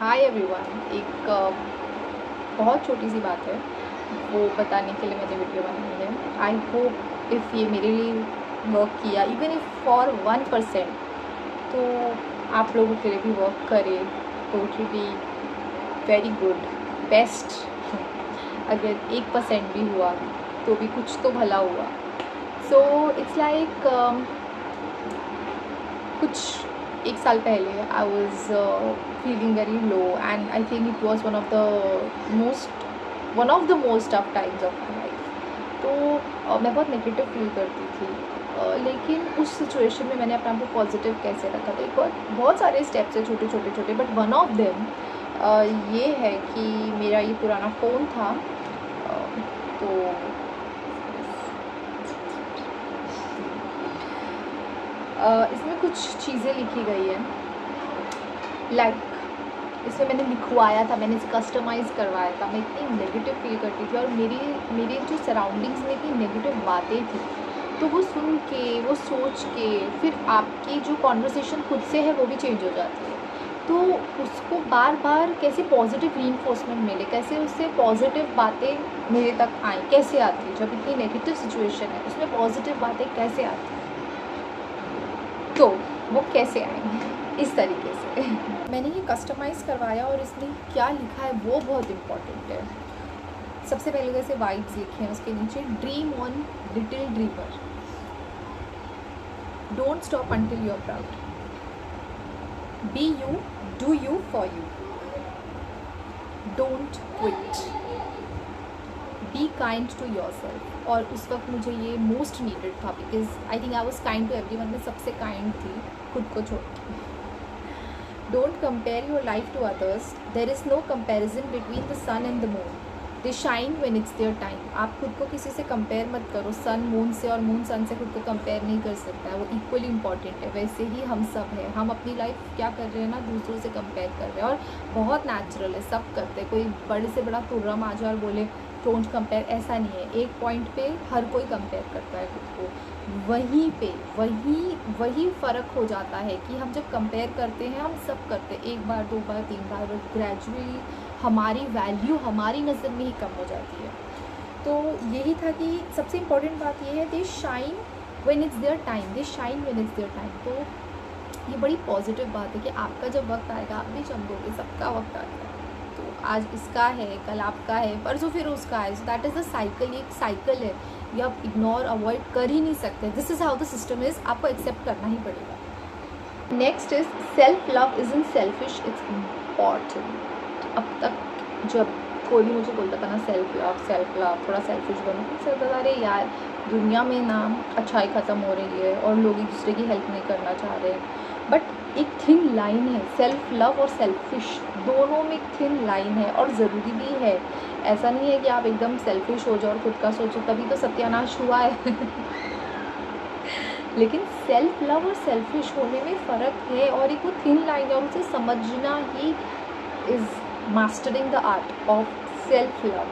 Hi everyone. एक बहुत छोटी सी बात है, वो बताने के लिए मैंने वीडियो बनाई है। आई होप इफ़ ये मेरे लिए वर्क किया, इवन इफ़ फॉर 1%, तो आप लोगों के लिए भी वर्क करे तो it will be very good, best. अगर 1% भी हुआ तो भी कुछ तो भला हुआ। सो इट्स लाइक कुछ एक साल पहले I was feeling very low and I think it was one of the most tough times of my life. तो मैं बहुत नेगेटिव फील करती थी, लेकिन उस सिचुएशन में मैंने अपने आप को पॉजिटिव कैसे रखा। तो एक बहुत सारे स्टेप्स हैं, छोटे छोटे, बट वन ऑफ देम ये है कि मेरा ये पुराना फ़ोन था। तो इसमें कुछ चीज़ें लिखी गई हैं, लाइक इसमें मैंने लिखवाया था, मैंने इसे कस्टमाइज़ करवाया था। मैं इतनी नेगेटिव फील करती थी और मेरी जो सराउंडिंग्स में इतनी नेगेटिव बातें थी, तो वो सुन के, वो सोच के, फिर आपकी जो कॉन्वर्सेशन खुद से है वो भी चेंज हो जाती है। तो उसको बार बार कैसे पॉजिटिव रीइंफोर्समेंट मिले, कैसे उससे पॉजिटिव बातें मेरे तक आएँ, कैसे आती है। जब इतनी नेगेटिव सिचुएशन है उसमें पॉजिटिव बातें कैसे आती हैं, तो वो कैसे आएंगे इस तरीके से। मैंने ये कस्टमाइज़ करवाया और इसमें क्या लिखा है वो बहुत इम्पॉर्टेंट है। सबसे पहले जैसे वाइब्स लिखे हैं, उसके नीचे dream on little dreamer, don't stop until you are proud, be you, do you for you, don't quit, be kind to yourself. और उस वक्त मुझे ये मोस्ट नीडेड था, because I think I was kind to everyone. मैं सबसे kind थी खुद को छोड़ के। Don't compare your life to others, there is no comparison between the sun and the moon, they shine when it's their time. आप खुद को किसी से कंपेयर मत करो, सन मून से और मून सन से खुद को कंपेयर नहीं कर सकता है, वो इक्वली इंपॉर्टेंट है। वैसे ही हम सब हैं, हम अपनी लाइफ क्या कर रहे हैं ना, दूसरों से कंपेयर कर रहे हैं, और बहुत नेचुरल है, सब करते हैं। कोई बड़े से बड़ा तुर्रम आ जाए और बोले डोंट कंपेयर, ऐसा नहीं है। एक पॉइंट पे हर कोई कंपेयर करता है खुद को, वहीं पे वही फ़र्क हो जाता है कि हम जब कंपेयर करते हैं, हम सब करते हैं, एक बार, दो बार, तीन बार, बट ग्रेजुअली हमारी वैल्यू हमारी नज़र में ही कम हो जाती है। तो यही था कि सबसे इम्पॉर्टेंट बात ये है, they shine when it's their time, they shine when it's their time. तो ये बड़ी पॉजिटिव बात है कि आपका जब वक्त आएगा आप भी चमकोगे, सबका वक्त आएगा। तो आज इसका है, कल आपका है, परसों फिर उसका है। So that is the cycle, ये एक साइकिल है, ये आप इग्नोर अवॉइड कर ही नहीं सकते। This is how the system is, आपको एक्सेप्ट करना ही पड़ेगा। Next is self love is in selfish, it's important. अब तक जब कोई भी मुझे बोलता था ना सेल्फ लव, थोड़ा सेल्फिश बनो, मुझसे होता था अरे यार दुनिया में ना अच्छाई ख़त्म हो रही है और लोग एक दूसरे की हेल्प नहीं करना चाह रहे हैं। बट एक थिन लाइन है, सेल्फ लव और सेल्फिश दोनों में एक थिन लाइन है, और ज़रूरी भी है। ऐसा नहीं है कि आप एकदम सेल्फिश हो जाओ और खुद का सोचो, तभी तो सत्यानाश हुआ है। लेकिन सेल्फ लव और सेल्फिश होने में फ़र्क है, और एक वो थिन लाइन है, और उसे समझना he is mastering the art of self love.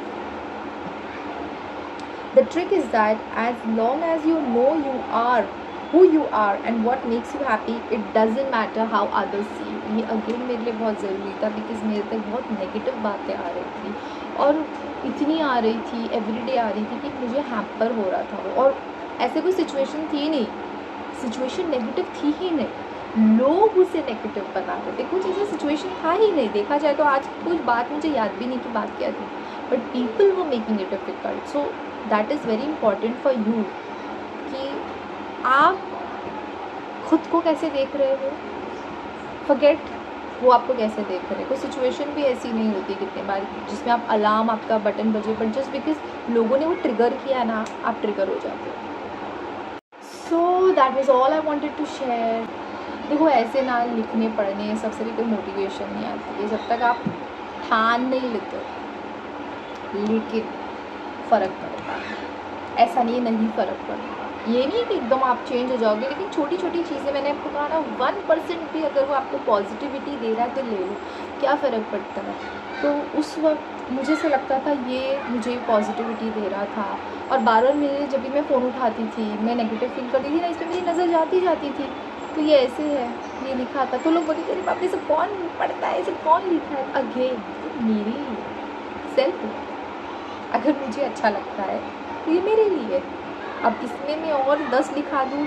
The trick is that as long as you know you are who you are and what makes you happy, it doesn't matter how others see you. ये again मेरे लिए बहुत ज़रूरी था, because मेरे तक बहुत negative बातें आ रही थी, और इतनी आ रही थी, एवरीडे आ रही थी कि मुझे हैम्पर हो रहा था। और ऐसे कोई सिचुएशन थी नहीं, सिचुएशन नेगेटिव थी ही नहीं, लोग उसे नेगेटिव बना रहे थे। कुछ ऐसा सिचुएशन था ही नहीं, देखा जाए तो आज कुछ बात मुझे याद भी नहीं कि बात क्या थी, बट पीपल वो making it difficult. So that is very important for you कि आप खुद को कैसे देख रहे हो, फॉरगेट वो आपको कैसे देख रहे हैं। कोई सिचुएशन भी ऐसी नहीं होती कितने बार जिसमें आप अलार्म, आपका बटन बजे, बट जस्ट बिकॉज लोगों ने वो ट्रिगर किया ना, आप ट्रिगर हो जाते हो। So that was all I wanted to share. देखो ऐसे ना लिखने पढ़ने सबसे भी कोई मोटिवेशन नहीं आती है जब तक आप ठान नहीं लेते हो, लेकिन फ़र्क पड़ता है। ऐसा नहीं फ़र्क पड़ता, ये नहीं कि एकदम आप चेंज हो जाओगे, लेकिन छोटी छोटी चीज़ें, मैंने आपको कहा ना 1% भी अगर वो आपको पॉजिटिविटी दे रहा है तो ले लो, क्या फ़र्क पड़ता है। तो उस वक्त मुझे ऐसा लगता था ये मुझे पॉजिटिविटी दे रहा था, और बार बार मेरे जब भी मैं फ़ोन उठाती थी, मैं नेगेटिव फील करती थी ना, इस पर मेरी नज़र जाती थी। तो ये ऐसे है ये लिखा था, तो लोग बोलते थे अरे बाप रे, सब कौन पढ़ता है, सब कौन लिखा है। अगेन मेरे लिए सेल्फ, अगर मुझे अच्छा लगता है तो ये मेरे लिए। अब इसमें मैं और 10 लिखा दूँ,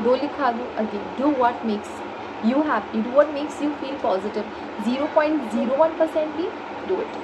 2 लिखा दूँ, again do what makes you happy, do what makes you feel positive. 0.01% भी डू इट।